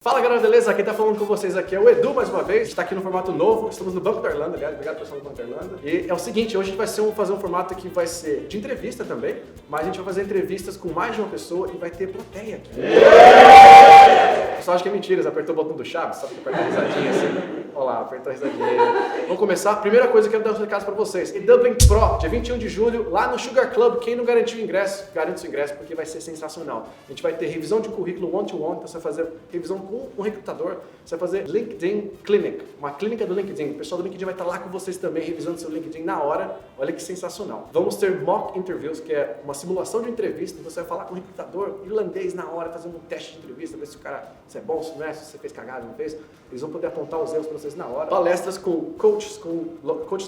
Fala galera, beleza? Quem tá falando com vocês aqui é o Edu mais uma vez. A gente tá aqui no formato novo, estamos no Banco da Irlanda, aliás, obrigado pessoal do Banco da Irlanda. E é o seguinte, hoje a gente vai fazer um formato que vai ser de entrevista também, mas a gente vai fazer entrevistas com mais de uma pessoa e vai ter plateia aqui. O pessoal acha que é mentira, você apertou o botão do Chaves, sabe que apertou a risadinha assim? Olha lá, apertou a risadinha. Vamos começar. Primeira coisa que eu quero dar um recado pra vocês. E Dublin Pro, dia 21 de julho, lá no Sugar Club. Quem não garantiu o ingresso, garante o ingresso porque vai ser sensacional. A gente vai ter revisão de currículo one-to-one, então você vai fazer revisão com um recrutador, você vai fazer LinkedIn Clinic, uma clínica do LinkedIn. O pessoal do LinkedIn vai estar lá com vocês também, revisando seu LinkedIn na hora. Olha que sensacional. Vamos ter mock interviews, que é uma simulação de entrevista. Você vai falar com o recrutador irlandês na hora, fazendo um teste de entrevista, ver se o cara se é bom, se não é, se você fez cagada, não fez. Eles vão poder apontar os erros para vocês na hora. Palestras com coaches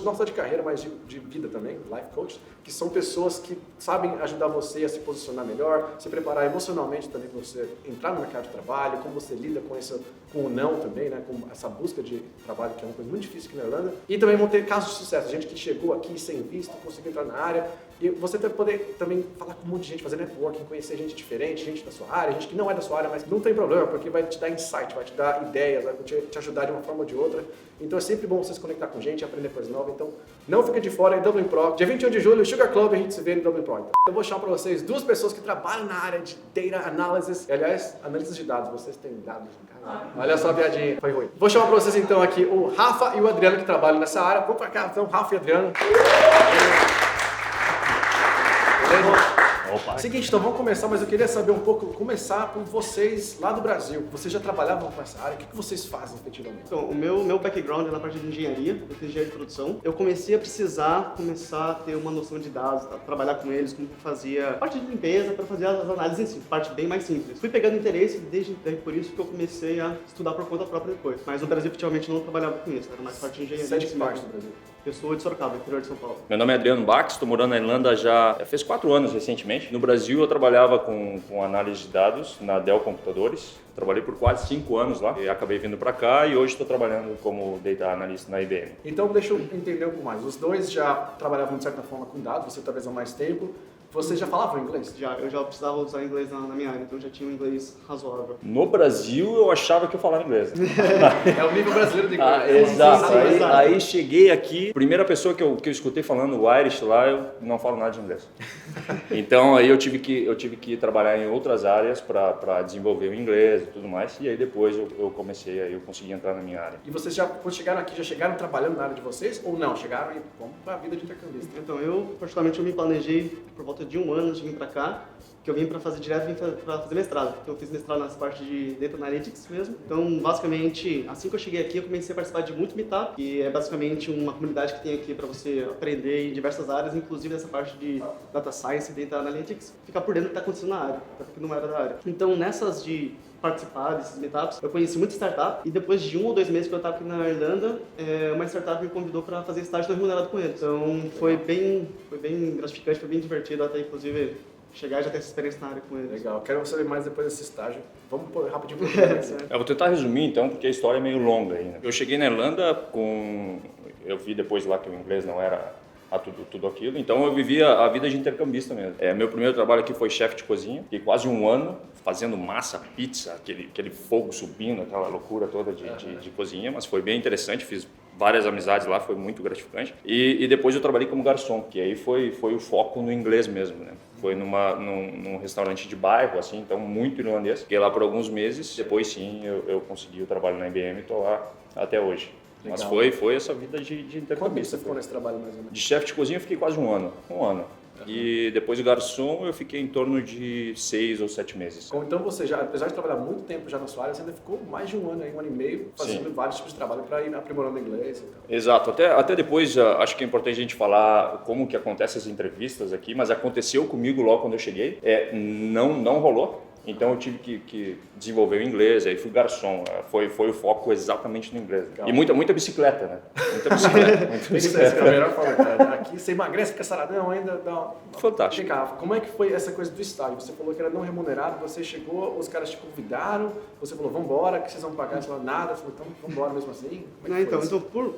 não só de carreira, mas de vida também, life coaches, que são pessoas que sabem ajudar você a se posicionar melhor, se preparar emocionalmente também para você entrar no mercado de trabalho, como você lida com o não também, né, com essa busca de trabalho, que é uma coisa muito difícil aqui na Irlanda. E também vão ter casos de sucesso, gente que chegou aqui sem visto, conseguiu entrar na área. E você vai poder também falar com um monte de gente, fazer networking, conhecer gente diferente, gente da sua área, gente que não é da sua área, mas não tem problema, porque vai te dar insight, vai te dar ideias, vai te ajudar de uma forma ou de outra. Então é sempre bom você se conectar com gente, aprender coisa nova. Então não fica de fora, é Dublin Pro. Dia 21 de julho, Sugar Club, a gente se vê no Dublin Pro. Então, eu vou chamar para vocês duas pessoas que trabalham na área de Data Analysis. Aliás, análise de dados. Vocês têm dados em casa? Olha só a piadinha. Foi ruim. Vou chamar para vocês então aqui o Rafa e o Adriano que trabalham nessa área. Vamos para cá, então, Rafa e Adriano. Opa. Seguinte, então vamos começar, mas eu queria saber um pouco, começar por vocês lá do Brasil. Vocês já trabalhavam com essa área, o que vocês fazem efetivamente? Então, o meu background é na parte de engenharia, eu fiz engenharia de produção. Eu comecei a começar a ter uma noção de dados, a trabalhar com eles, como fazia parte de limpeza, para fazer as análises em si, parte bem mais simples. Fui pegando interesse desde por isso que eu comecei a estudar por conta própria depois. Mas no Brasil, efetivamente, não trabalhava com isso, era mais parte de engenharia. Você é de que parte do Brasil? Eu sou de Sorocaba, interior de São Paulo. Meu nome é Adriano Bax, estou morando na Irlanda já fez 4 anos recentemente. No Brasil eu trabalhava com análise de dados na Dell Computadores. Trabalhei por quase 5 anos lá e acabei vindo para cá e hoje estou trabalhando como Data Analyst na IBM. Então deixa eu entender um pouco mais. Os dois já trabalhavam de certa forma com dados, você talvez há mais tempo. Vocês já falavam inglês? Eu já precisava usar inglês na minha área, então eu já tinha um inglês razoável. No Brasil eu achava que eu falava inglês. É o nível brasileiro de inglês. Exato. Sim, Aí cheguei aqui, primeira pessoa que eu escutei falando o Irish lá, eu não falo nada de inglês. Então aí eu tive que trabalhar em outras áreas para desenvolver o inglês e tudo mais. E aí depois eu comecei, aí eu consegui entrar na minha área. E vocês quando chegaram aqui, já chegaram trabalhando na área de vocês ou não? Chegaram e vamos para a vida de intercambista? Então, particularmente, eu me planejei por volta de 1 ano antes de vir para cá, que eu vim para fazer para fazer mestrado. Então, eu fiz mestrado nessa parte de Data Analytics mesmo. Então, basicamente, assim que eu cheguei aqui, eu comecei a participar de muito Meetup, que é basicamente uma comunidade que tem aqui para você aprender em diversas áreas, inclusive essa parte de Data Science e Data Analytics, ficar por dentro do que está acontecendo na área, até porque não era da área. Então, nessas de participar desses meetups, eu conheci muita startup e depois de 1 ou 2 meses que eu estava aqui na Irlanda, uma startup me convidou para fazer estágio não remunerado com eles. Então foi bem gratificante, foi bem divertido até inclusive chegar e já ter essa experiência na área com eles. Legal, quero saber mais depois desse estágio. Vamos pôr rapidinho por Eu vou tentar resumir então, porque a história é meio longa ainda. Eu cheguei na Irlanda eu vi depois lá que o inglês não era tudo aquilo, então eu vivia a vida de intercambista mesmo. Meu primeiro trabalho aqui foi chefe de cozinha, fiquei quase 1 ano fazendo massa, pizza, aquele fogo subindo, aquela loucura toda de cozinha, mas foi bem interessante, fiz várias amizades lá, foi muito gratificante. E depois eu trabalhei como garçom, que aí foi o foco no inglês mesmo, né? Foi num restaurante de bairro, assim, então muito irlandês. Fiquei lá por alguns meses, depois sim eu consegui o trabalho na IBM e estou lá até hoje. Legal. Mas foi essa vida de intercambista. Quanto tempo você ficou nesse trabalho mais ou menos? De chefe de cozinha eu fiquei quase 1 ano. 1 ano. E depois de garçom eu fiquei em torno de 6 ou 7 meses. Então você já, apesar de trabalhar muito tempo já na sua área, você ainda ficou mais de 1 ano, 1 ano e meio, fazendo Sim. vários tipos de trabalho para ir aprimorando o inglês e tal. Exato. Até depois acho que é importante a gente falar como que acontecem as entrevistas aqui, mas aconteceu comigo logo quando eu cheguei. Não rolou. Então eu tive que desenvolver o inglês, aí fui garçom, foi o foco exatamente no inglês. Legal. E muita bicicleta, né? Muita bicicleta. Isso é a melhor forma, cara. Aqui você emagrece, fica saradão, ainda dá uma... Fantástico. Vem cá, como é que foi essa coisa do estágio? Você falou que era não remunerado, você chegou, os caras te convidaram, você falou, vambora, que vocês vão pagar? Você falou, nada, você falou, então vambora mesmo assim? Como é que foi isso? Então,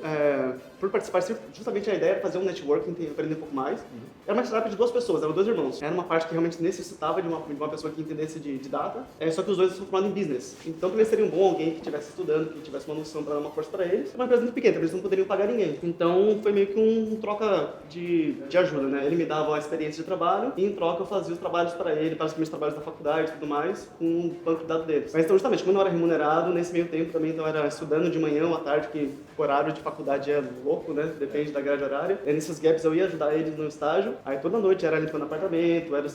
por participar, justamente a ideia era fazer um networking, aprender um pouco mais. Era uma startup de 2 pessoas, eram 2 irmãos. Era uma parte que realmente necessitava de uma pessoa que entendesse de de data, só que os dois são formados em business. Então também seria um bom alguém que estivesse estudando, que tivesse uma noção para dar uma força para eles. É uma empresa muito pequena, eles não poderiam pagar ninguém. Então foi meio que um troca de ajuda, né? Ele me dava a experiência de trabalho e em troca eu fazia os trabalhos para ele, para os meus trabalhos da faculdade e tudo mais, com o banco de dados deles. Mas então justamente, como eu não era remunerado, nesse meio tempo também então era estudando de manhã ou à tarde, que o horário de faculdade é louco, né? Depende da grade horária. E nesses gaps eu ia ajudar eles no estágio. Aí toda noite era limpando apartamento, era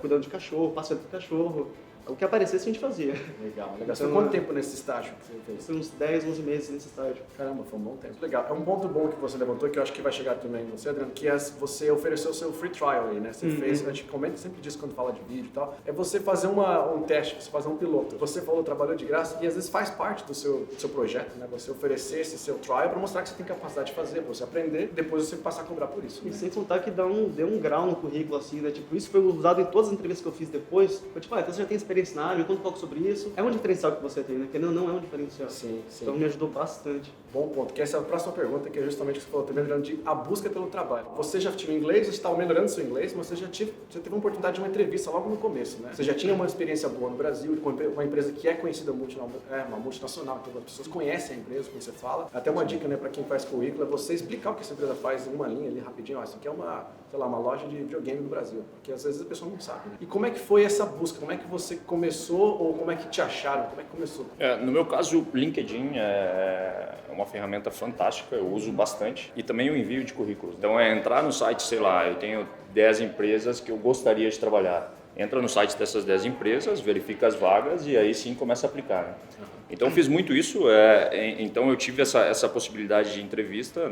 cuidando de cachorro, passeando com cachorro. O que aparecesse a gente fazia. Legal. Você ficou quanto tempo nesse estágio que você fez? Foi uns 10, 11 meses nesse estágio. Caramba, foi um bom tempo. Legal. É um ponto bom que você levantou, que eu acho que vai chegar também em você, Adriano, que é você ofereceu o seu free trial aí, né? Você fez, a gente comenta sempre disso quando fala de vídeo e tal, é você fazer um teste, você fazer um piloto. Você falou, trabalhou de graça, e às vezes faz parte do seu projeto, né? Você oferecer esse seu trial para mostrar que você tem capacidade de fazer, pra você aprender, depois você passar a cobrar por isso. E né? sem contar que deu um grau no currículo, assim, né? Tipo, isso foi usado em todas as entrevistas que eu fiz depois. Foi tipo, então você já tem experiência na área, me conta um pouco sobre isso. É um diferencial que você tem, né? Porque não é um diferencial. Sim. Então me ajudou bastante. Bom ponto, que essa é a próxima pergunta, que é justamente o que você falou também, Adriano, a busca pelo trabalho. Você já tinha inglês, você estava melhorando seu inglês, mas você teve uma oportunidade de uma entrevista logo no começo, né? Você já tinha uma experiência boa no Brasil, com uma empresa que é conhecida uma multinacional, então as pessoas conhecem a empresa, como você fala. Até uma dica, né, para quem faz currículo, é você explicar o que essa empresa faz em uma linha ali, rapidinho. Ó, isso aqui é uma loja de videogame no Brasil, porque às vezes a pessoa não sabe. Né? E como é que foi essa busca? Como é que você começou, ou como é que te acharam? Como é que começou? No meu caso, o LinkedIn é uma ferramenta fantástica, eu uso bastante, e também o envio de currículos. Então é entrar no site, sei lá, eu tenho 10 empresas que eu gostaria de trabalhar. Entra no site dessas 10 empresas, verifica as vagas e aí sim começa a aplicar. Né? Então eu fiz muito isso, então eu tive essa possibilidade de entrevista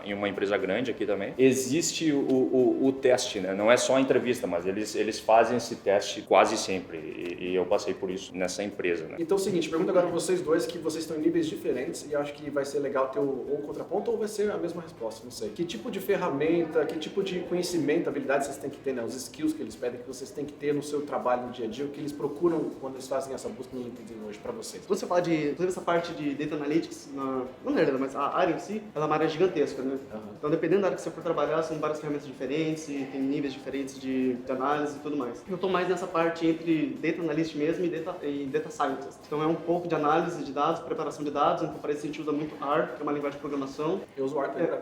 em uma empresa grande aqui também. Existe o teste, né? Não é só a entrevista, mas eles fazem esse teste quase sempre e eu passei por isso nessa empresa. Né? Então é o seguinte, pergunta agora para vocês dois, que vocês estão em níveis diferentes e eu acho que vai ser legal ter ou contraponto ou vai ser a mesma resposta, não sei. Que tipo de ferramenta, que tipo de conhecimento, habilidades vocês têm que ter, né? Os skills que eles pedem, que vocês têm que ter no seu trabalho no dia a dia, o que eles procuram quando eles fazem essa busca no LinkedIn hoje para vocês? Quando você fala inclusive essa parte de Data Analytics, não na verdade, mas a área em si, ela é uma área gigantesca, né? Então, dependendo da área que você for trabalhar, são várias ferramentas diferentes e tem níveis diferentes de análise e tudo mais. Eu estou mais nessa parte entre Data Analyst mesmo e Data Scientist. Então, é um pouco de análise de dados, preparação de dados, então parece que a gente usa muito R, que é uma linguagem de programação. Eu uso R também.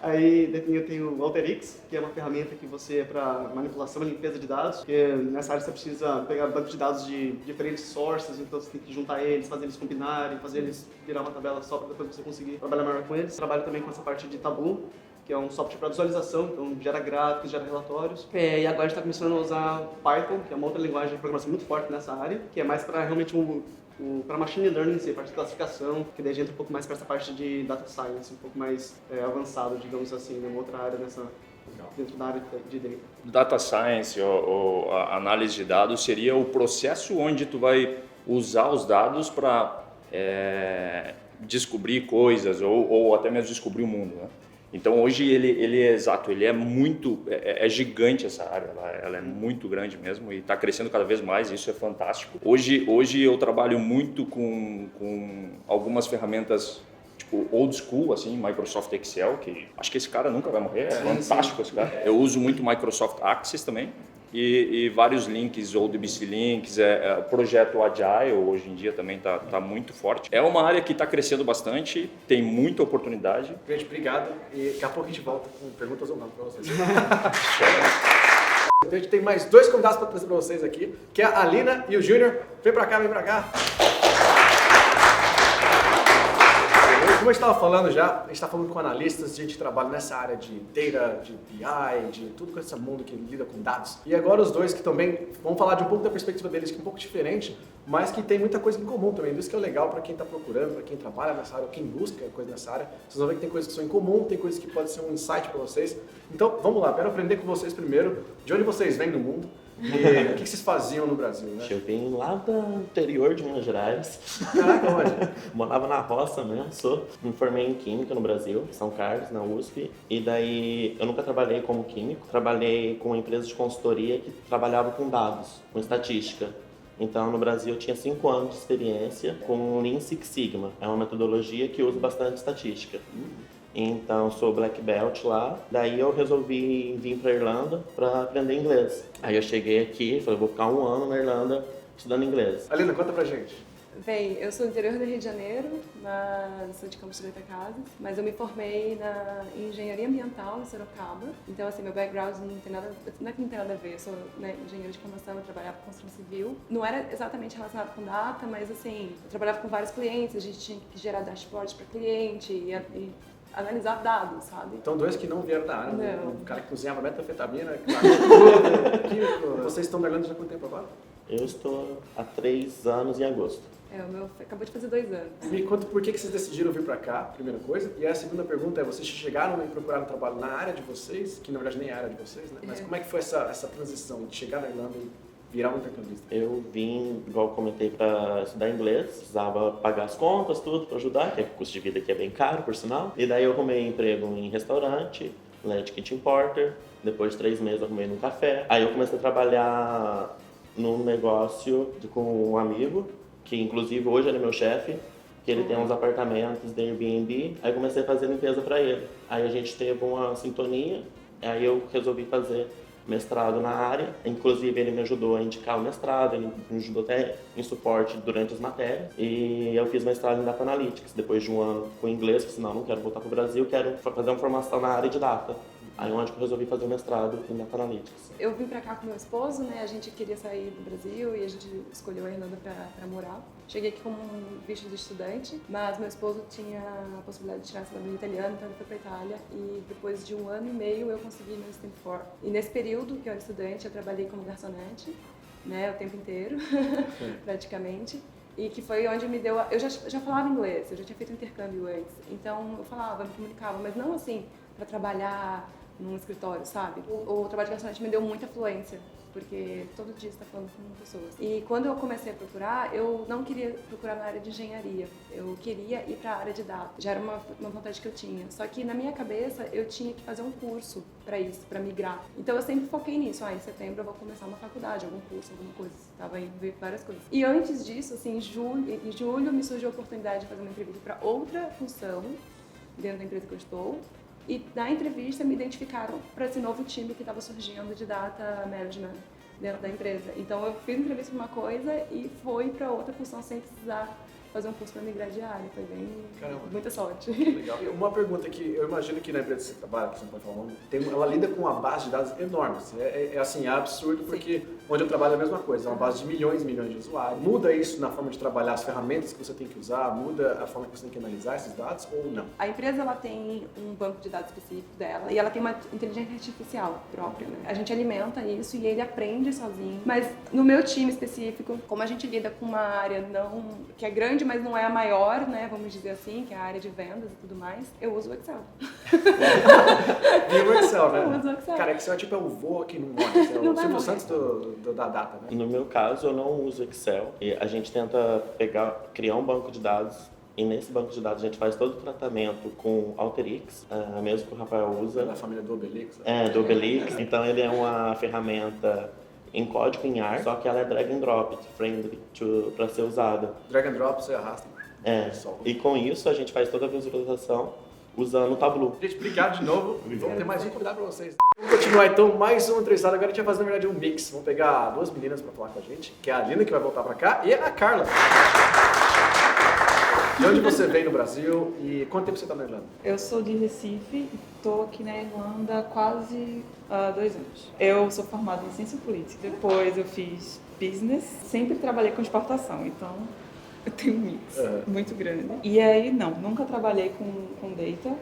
Aí eu tenho o Alteryx, que é uma ferramenta que você é para manipulação e limpeza de dados, porque nessa área você precisa pegar bancos de dados de diferentes sources, então você tem que juntar eles, fazer eles combinarem, fazer eles virar uma tabela só para depois você conseguir trabalhar melhor com eles. Trabalho também com essa parte de Tableau, que é um software para visualização, então gera gráficos, gera relatórios. E agora a gente está começando a usar Python, que é uma outra linguagem de programação muito forte nessa área, que é mais para realmente para machine learning em si, parte de classificação, que daí a gente entra um pouco mais para essa parte de data science, um pouco mais avançado, digamos assim, numa outra área dentro da área de data. Data science ou a análise de dados seria o processo onde tu vai usar os dados para descobrir coisas ou até mesmo descobrir o mundo, né? Então hoje ele é exato, ele é muito, é gigante essa área, ela é muito grande mesmo e está crescendo cada vez mais, isso é fantástico. Hoje eu trabalho muito com algumas ferramentas tipo old school, assim, Microsoft Excel, que acho que esse cara nunca vai morrer, é fantástico esse cara. Eu uso muito Microsoft Access também. E vários links, ou DBC Links, o projeto Agile hoje em dia também está muito forte. É uma área que está crescendo bastante, tem muita oportunidade. Gente, obrigado. E daqui a pouco a gente volta com perguntas ou não para vocês. A gente tem mais dois convidados para trazer para vocês aqui, que é a Alina e o Júnior. Vem para cá, vem para cá. Como eu estava falando já, a gente está falando com analistas, a gente trabalha nessa área de data, de BI, de tudo com esse mundo que lida com dados. E agora os dois que também vão falar de um pouco da perspectiva deles, que é um pouco diferente, mas que tem muita coisa em comum também. Isso que é legal para quem está procurando, para quem trabalha nessa área, ou quem busca coisa nessa área. Vocês vão ver que tem coisas que são em comum, tem coisas que podem ser um insight para vocês. Então, vamos lá, quero aprender com vocês primeiro, de onde vocês vêm no mundo. E o que vocês faziam no Brasil, né? Eu vim lá do interior de Minas Gerais. Caraca, onde? Morava na roça mesmo, me formei em Química no Brasil, em São Carlos, na USP. E daí eu nunca trabalhei como químico, trabalhei com uma empresa de consultoria que trabalhava com dados, com estatística. Então no Brasil eu tinha 5 anos de experiência com Lean Six Sigma, é uma metodologia que usa bastante estatística. Então, sou black belt lá. Daí eu resolvi vir para Irlanda para aprender inglês. Aí eu cheguei aqui, falei, vou ficar um ano na Irlanda estudando inglês. Alina, conta pra gente. Bem, eu sou do interior do Rio de Janeiro, sou de Campos de Goytacazes, mas eu me formei em engenharia ambiental em Sorocaba. Então, assim, meu background não tem nada, não é que não tem nada a ver, eu sou, né, engenheira de formação, eu trabalhava com construção civil. Não era exatamente relacionado com data, mas assim, eu trabalhava com vários clientes, a gente tinha que gerar dashboards para cliente e analisar dados, sabe? Então, dois que não vieram da área, né? Não. Um cara que cozinhava metanfetamina, químico. Vocês estão na Irlanda já há quanto tempo agora? Eu estou há 3 anos em agosto. O meu acabou de fazer 2 anos. Me conta por que vocês decidiram vir pra cá, primeira coisa. E a segunda pergunta é, vocês chegaram e procuraram trabalho na área de vocês, que na verdade nem é a área de vocês, né? Mas como é que foi essa transição de chegar na Irlanda e virar um intercambista? Eu vim, igual eu comentei, para estudar inglês, precisava pagar as contas, tudo para ajudar, que o custo de vida aqui é bem caro, por sinal. E daí eu arrumei emprego em restaurante, Lead Kitchen Porter, depois de 3 meses eu arrumei num café. Aí eu comecei a trabalhar num negócio com um amigo, que inclusive hoje ele é meu chefe, que ele tem uns apartamentos da Airbnb. Aí eu comecei a fazer limpeza para ele. Aí a gente teve uma sintonia, aí eu resolvi fazer mestrado na área. Inclusive ele me ajudou a indicar o mestrado, ele me ajudou até em suporte durante as matérias. E eu fiz mestrado em Data Analytics, depois de um ano com inglês, porque senão eu não quero voltar para o Brasil, quero fazer uma formação na área de data. Aí onde eu resolvi fazer o mestrado em Data Analytics. Eu vim pra cá com meu esposo, né? A gente queria sair do Brasil e a gente escolheu a Irlanda pra morar. Cheguei aqui como um visto de estudante, mas meu esposo tinha a possibilidade de tirar a cidadania italiana, então ele foi pra Itália. E depois de 1 ano e meio eu consegui meu Stamp 4. E nesse período que eu era estudante, eu trabalhei como garçonete, né? O tempo inteiro, praticamente. E que foi onde me deu... Eu já falava inglês, eu já tinha feito intercâmbio antes. Então eu falava, me comunicava, mas não assim pra trabalhar num escritório, sabe? O trabalho de garçonete me deu muita fluência, porque todo dia você está falando com pessoas. E quando eu comecei a procurar, eu não queria procurar na área de engenharia, eu queria ir para a área de dados. Já era uma vontade que eu tinha. Só que na minha cabeça eu tinha que fazer um curso para isso, para migrar. Então eu sempre foquei nisso. Em setembro eu vou começar uma faculdade, algum curso, alguma coisa. Estava indo ver várias coisas. E antes disso, assim, em julho me surgiu a oportunidade de fazer uma entrevista para outra função dentro da empresa que eu estou. E na entrevista me identificaram para esse novo time que estava surgindo de data management dentro da empresa. Então eu fiz entrevista para uma coisa e fui para outra função sem precisar fazer um curso para migrar de área. Foi bem... Caramba. Muita sorte. Legal. E uma pergunta que eu imagino que na empresa que você trabalha, que você não pode falar o nome, ela lida com uma base de dados enorme. É absurdo, porque onde eu trabalho é a mesma coisa, é uma base de milhões e milhões de usuários. Muda isso na forma de trabalhar, as ferramentas que você tem que usar, muda a forma que você tem que analisar esses dados ou não? A empresa ela tem um banco de dados específico dela e ela tem uma inteligência artificial própria, né? A gente alimenta isso e ele aprende sozinho. Mas no meu time específico, como a gente lida com uma área que é grande, mas não é a maior, né? Vamos dizer assim, que é a área de vendas e tudo mais, eu uso o Excel. E o Excel, né? Eu uso o Excel. Cara, Excel é tipo o vô que não morre. É Não o vai Silvio morrer. Santos da data, né? No meu caso, eu não uso Excel. E a gente tenta criar um banco de dados. E nesse banco de dados a gente faz todo o tratamento com Alteryx, mesmo que o Rafael usa. Da família do Obelix. Do Obelix. Então ele é uma ferramenta em código em R, só que ela é drag and drop friendly para ser usada. Drag and drop, você arrasta. E com isso a gente faz toda a visualização usando o Tableau. Gente, obrigado de novo. Vamos ter mais um convidado pra vocês. Vamos continuar então, mais um entrevistado. Agora a gente vai fazer, na verdade, um mix. Vamos pegar 2 meninas pra falar com a gente, que é a Alina, que vai voltar pra cá, e a Carla. De onde você vem no Brasil e quanto tempo você tá na Irlanda? Eu sou de Recife e estou aqui na Irlanda há quase 2 anos. Eu sou formada em ciência política, depois eu fiz business, sempre trabalhei com exportação, então eu tenho um mix muito grande. E aí, nunca trabalhei com data,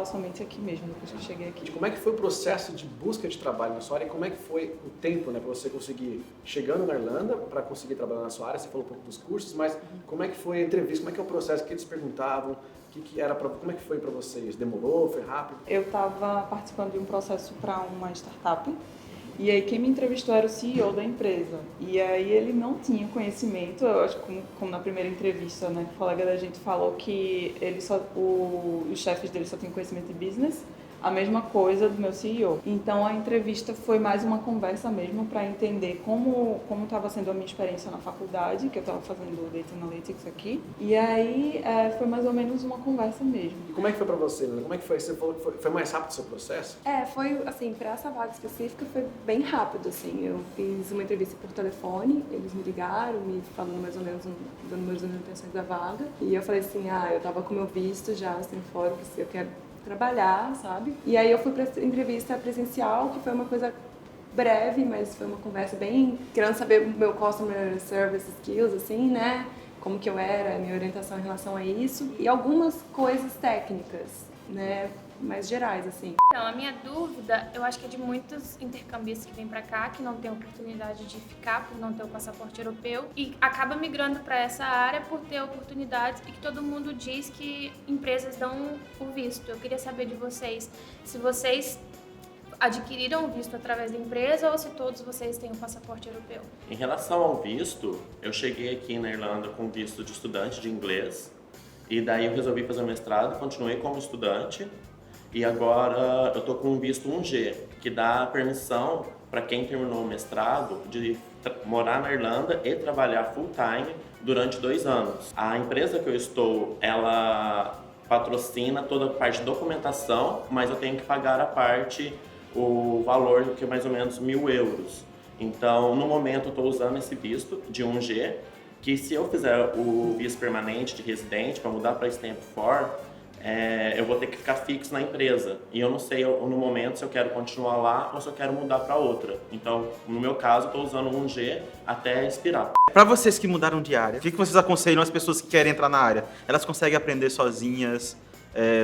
somente aqui mesmo, depois que eu cheguei aqui. Como é que foi o processo de busca de trabalho na sua área e como é que foi o tempo, né, para você conseguir, chegando na Irlanda, para conseguir trabalhar na sua área? Você falou um pouco dos cursos, mas como é que foi a entrevista, como é que é o processo, o que eles perguntavam, como é que foi para vocês? Demorou, foi rápido? Eu estava participando de um processo para uma startup, e aí quem me entrevistou era o CEO da empresa. E aí ele não tinha conhecimento, eu acho que como na primeira entrevista, né, o colega da gente falou que os chefes dele só tinham conhecimento de business, a mesma coisa do meu CEO. Então a entrevista foi mais uma conversa mesmo para entender como estava sendo a minha experiência na faculdade, que eu estava fazendo Data Analytics aqui. E aí foi mais ou menos uma conversa mesmo. E como é que foi pra você, Lina? Como é que foi? Você falou que foi mais rápido o seu processo? Foi assim, para essa vaga específica foi bem rápido, assim. Eu fiz uma entrevista por telefone, eles me ligaram, me falando mais ou menos dando meus intenções da vaga. E eu falei assim, eu tava com meu visto já, assim, fora, que eu quero trabalhar, sabe? E aí eu fui pra entrevista presencial, que foi uma coisa breve, mas foi uma conversa bem... querendo saber o meu customer service skills, assim, né? Como que eu era, a minha orientação em relação a isso. E algumas coisas técnicas, né? Mais gerais, assim. Então, a minha dúvida, eu acho que é de muitos intercambistas que vêm pra cá, que não tem oportunidade de ficar por não ter o passaporte europeu e acaba migrando para essa área por ter oportunidades e que todo mundo diz que empresas dão o visto. Eu queria saber de vocês, se vocês adquiriram o visto através da empresa ou se todos vocês têm o passaporte europeu? Em relação ao visto, eu cheguei aqui na Irlanda com visto de estudante de inglês e daí eu resolvi fazer o mestrado, continuei como estudante. E agora eu tô com um visto 1G, que dá permissão para quem terminou o mestrado de morar na Irlanda e trabalhar full time durante 2 anos. A empresa que eu estou, ela patrocina toda a parte de documentação, mas eu tenho que pagar o valor que é mais ou menos 1.000 euros. Então, no momento eu estou usando esse visto de 1G, que se eu fizer o visto permanente de residente para mudar para Stamp 4, eu vou ter que ficar fixo na empresa. E eu não sei no momento se eu quero continuar lá ou se eu quero mudar para outra. Então, no meu caso, estou usando 1G até expirar. Para vocês que mudaram de área, o que vocês aconselham as pessoas que querem entrar na área? Elas conseguem aprender sozinhas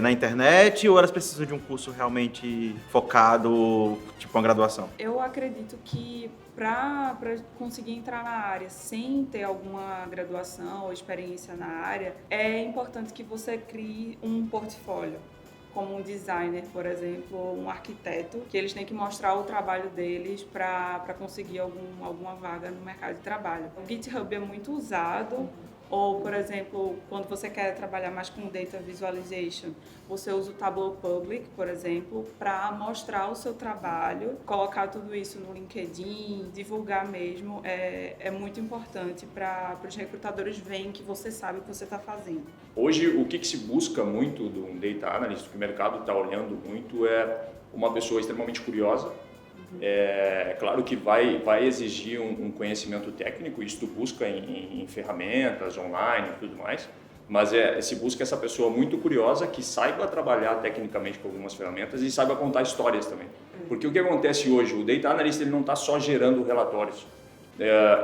na internet ou elas precisam de um curso realmente focado, tipo uma graduação? Eu acredito que para conseguir entrar na área sem ter alguma graduação ou experiência na área, é importante que você crie um portfólio, como um designer, por exemplo, um arquiteto, que eles têm que mostrar o trabalho deles para conseguir alguma vaga no mercado de trabalho. O GitHub é muito usado. Ou, por exemplo, quando você quer trabalhar mais com Data Visualization, você usa o Tableau Public, por exemplo, para mostrar o seu trabalho, colocar tudo isso no LinkedIn, divulgar mesmo, é muito importante para os recrutadores verem que você sabe o que você está fazendo. Hoje, o que se busca muito de um Data Analyst, o que o mercado está olhando muito, é uma pessoa extremamente curiosa. É claro que vai exigir um conhecimento técnico, isso tu busca em ferramentas online e tudo mais, mas se busca essa pessoa muito curiosa que saiba trabalhar tecnicamente com algumas ferramentas e saiba contar histórias também. Porque o que acontece hoje, o Data Analyst ele não está só gerando relatórios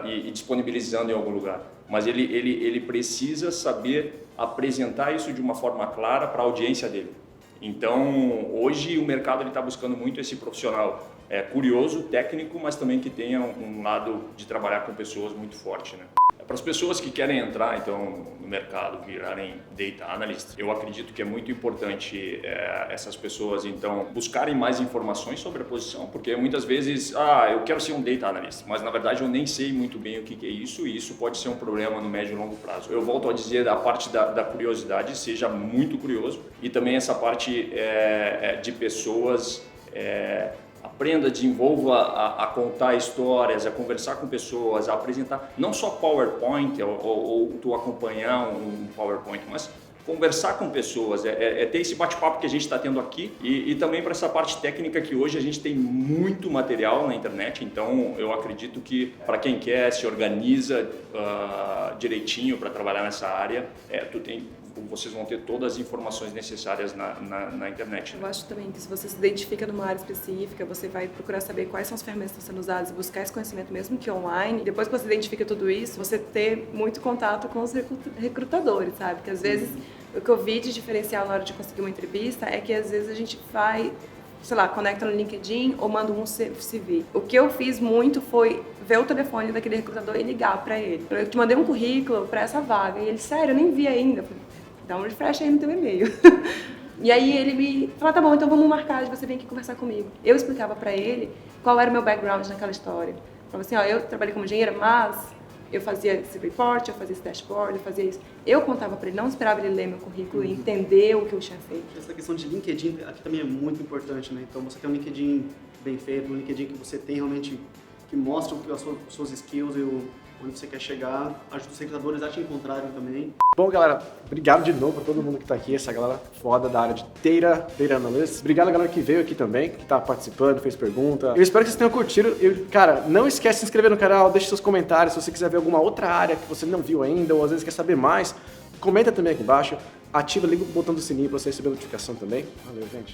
e disponibilizando em algum lugar, mas ele precisa saber apresentar isso de uma forma clara para a audiência dele. Então, hoje o mercado está buscando muito esse profissional curioso, técnico, mas também que tenha um lado de trabalhar com pessoas muito forte, né? Para as pessoas que querem entrar então no mercado, virarem Data Analyst, eu acredito que é muito importante essas pessoas então buscarem mais informações sobre a posição, porque muitas vezes, eu quero ser um Data Analyst, mas na verdade eu nem sei muito bem o que é isso e isso pode ser um problema no médio e longo prazo. Eu volto a dizer, a parte da curiosidade, seja muito curioso, e também essa parte de pessoas... Aprenda, desenvolva a contar histórias, a conversar com pessoas, a apresentar não só PowerPoint ou tu acompanhar um PowerPoint, mas conversar com pessoas, ter esse bate-papo que a gente está tendo aqui e também para essa parte técnica que hoje a gente tem muito material na internet, então eu acredito que para quem quer, se organiza direitinho para trabalhar nessa área, vocês vão ter todas as informações necessárias na internet. Eu acho também que se você se identifica numa área específica, você vai procurar saber quais são as ferramentas que estão sendo usadas, buscar esse conhecimento mesmo que online. E depois que você identifica tudo isso, você ter muito contato com os recrutadores, sabe? Porque às vezes o que eu vi de diferencial na hora de conseguir uma entrevista é que às vezes a gente vai, sei lá, conecta no LinkedIn ou manda um CV. O que eu fiz muito foi ver o telefone daquele recrutador e ligar para ele. Eu te mandei um currículo para essa vaga e ele, sério, eu nem vi ainda. Dá um refresh aí no teu e-mail. E aí ele me falou, tá bom, então vamos marcar de você vir aqui conversar comigo. Eu explicava pra ele qual era o meu background naquela história. Falava assim, eu trabalhei como engenheira, mas Eu fazia esse report, eu fazia esse dashboard, eu fazia isso. Eu contava para ele, não esperava ele ler meu currículo e entender o que eu tinha feito. Essa questão de LinkedIn aqui também é muito importante, né? Então você tem um LinkedIn bem feito, um LinkedIn que você tem realmente, que mostra as suas skills e onde você quer chegar, ajuda os recrutadores a te encontrarem também. Bom, galera, obrigado de novo pra todo mundo que tá aqui, essa galera foda da área de Data Analytics. Obrigado a galera que veio aqui também, que tá participando, fez pergunta. Eu espero que vocês tenham curtido. Cara, não esquece de se inscrever no canal, deixe seus comentários. Se você quiser ver alguma outra área que você não viu ainda, ou às vezes quer saber mais, comenta também aqui embaixo. Liga o botão do sininho pra você receber a notificação também. Valeu, gente.